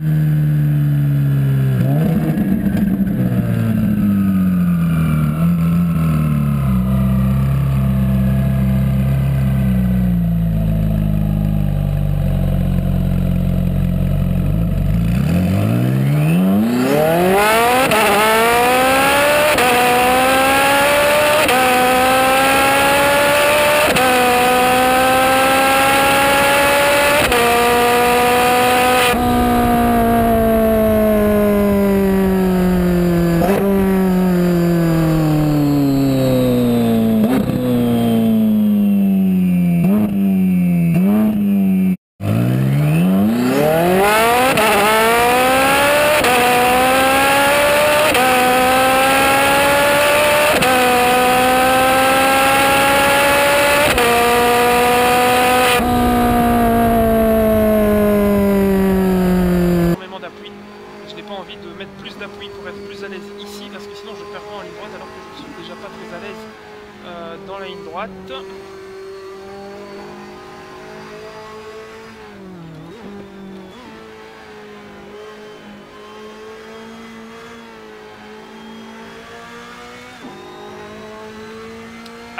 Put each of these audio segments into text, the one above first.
Ah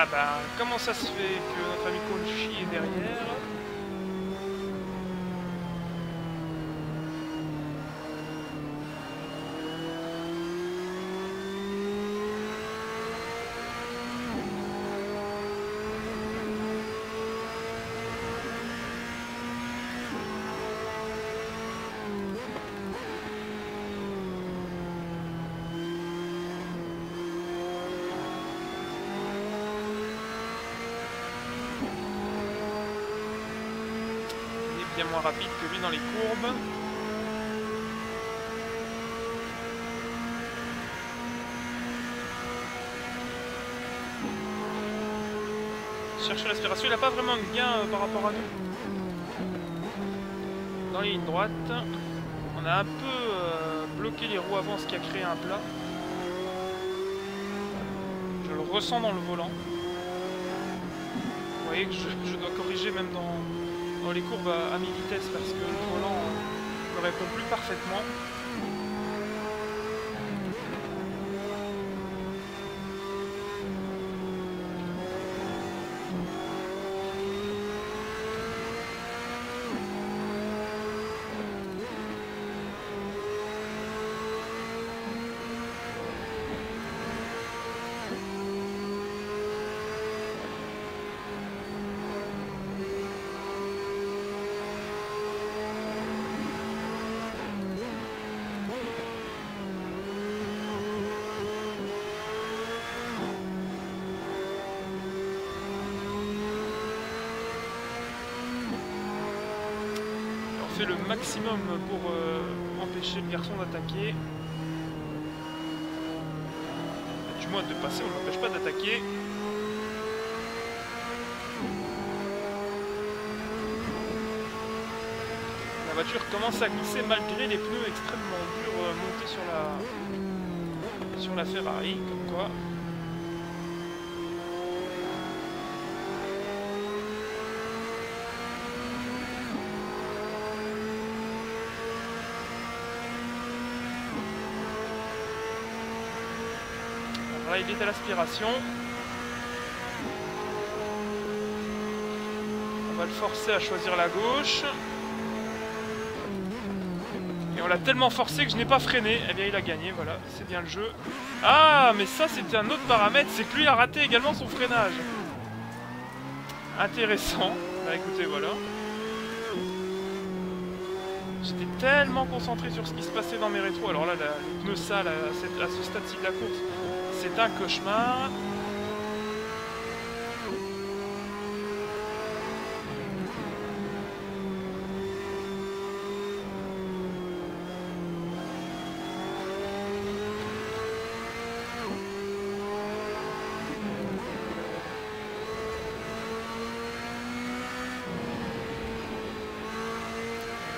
bah, comment ça se fait que notre ami Conchi est derrière? Moins rapide que lui dans les courbes. Chercher l'aspiration, il n'a pas vraiment de gain par rapport à nous. Dans les lignes droites, on a un peu bloqué les roues avant, ce qui a créé un plat. Je le ressens dans le volant. Vous voyez que je dois corriger même dans les courbes à mi-vitesse parce que le volant ne répond plus parfaitement. Le maximum pour empêcher le garçon d'attaquer. Du moins de passer, on ne l'empêche pas d'attaquer. La voiture commence à glisser malgré les pneus extrêmement durs montés sur la Ferrari, comme quoi. Là, il est à l'aspiration. On va le forcer à choisir la gauche. Et on l'a tellement forcé que je n'ai pas freiné. Eh bien, il a gagné, voilà, c'est bien le jeu. Ah, mais ça, c'était un autre paramètre, c'est que lui a raté également son freinage. Intéressant. Bah écoutez, voilà. J'étais tellement concentré sur ce qui se passait dans mes rétros. Alors là, les pneus sales à ce stade-ci de la course, c'est un cauchemar.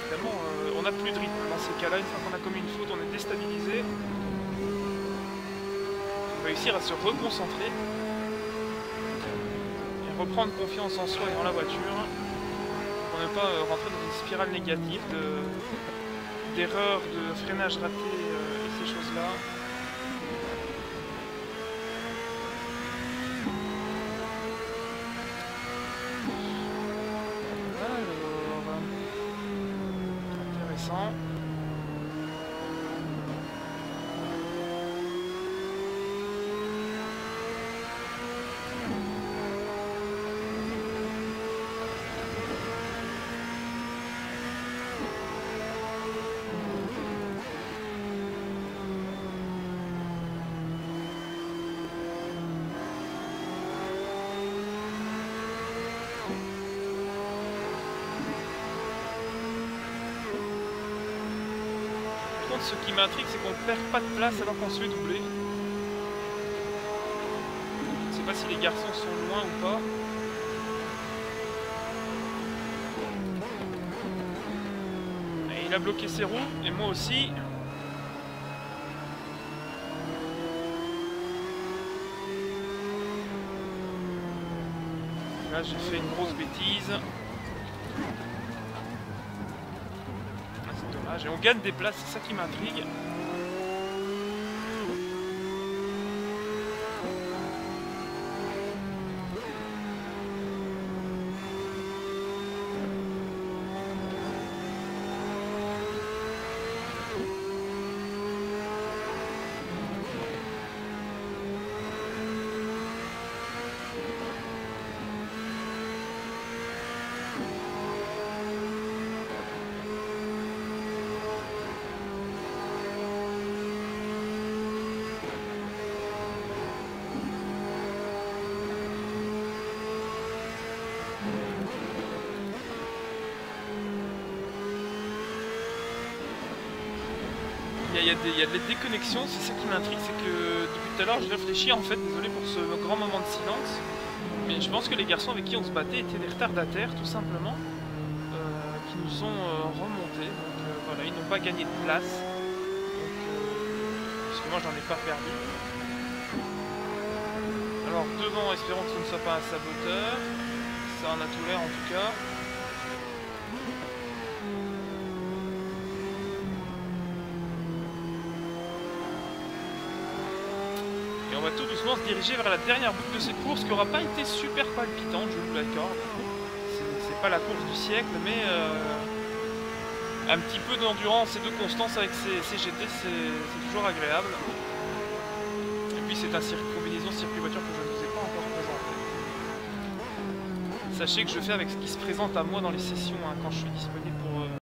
Évidemment, on n'a plus de rythme dans ces cas-là. Une fois qu'on a commis une faute, on est déstabilisé. Réussir à se reconcentrer et reprendre confiance en soi et en la voiture pour ne pas rentrer dans une spirale négative d'erreurs, de freinage raté et ces choses-là. Alors, intéressant. Ce qui m'intrigue, c'est qu'on perd pas de place alors qu'on se fait doubler. Je sais pas si les garçons sont loin ou pas. Et il a bloqué ses roues, et moi aussi. Là, j'ai fait une grosse bêtise. Et on gagne des places, c'est ça qui m'intrigue. Il y a des déconnexions, c'est ça qui m'intrigue, c'est que depuis tout à l'heure je réfléchis en fait, désolé pour ce grand moment de silence, mais je pense que les garçons avec qui on se battait étaient des retardataires tout simplement, qui nous ont remontés, donc voilà, ils n'ont pas gagné de place, donc, parce que moi j'en ai pas perdu. Alors devant, espérons que ce ne soit pas un saboteur, ça en a tout l'air en tout cas. Et on va tout doucement se diriger vers la dernière boucle de cette course qui n'aura pas été super palpitante, je vous l'accorde. C'est pas la course du siècle, mais un petit peu d'endurance et de constance avec ces GT, c'est toujours agréable. Et puis c'est un combinaison circuit-voiture que je ne vous ai pas encore présenté. Sachez que je fais avec ce qui se présente à moi dans les sessions, hein, quand je suis disponible pour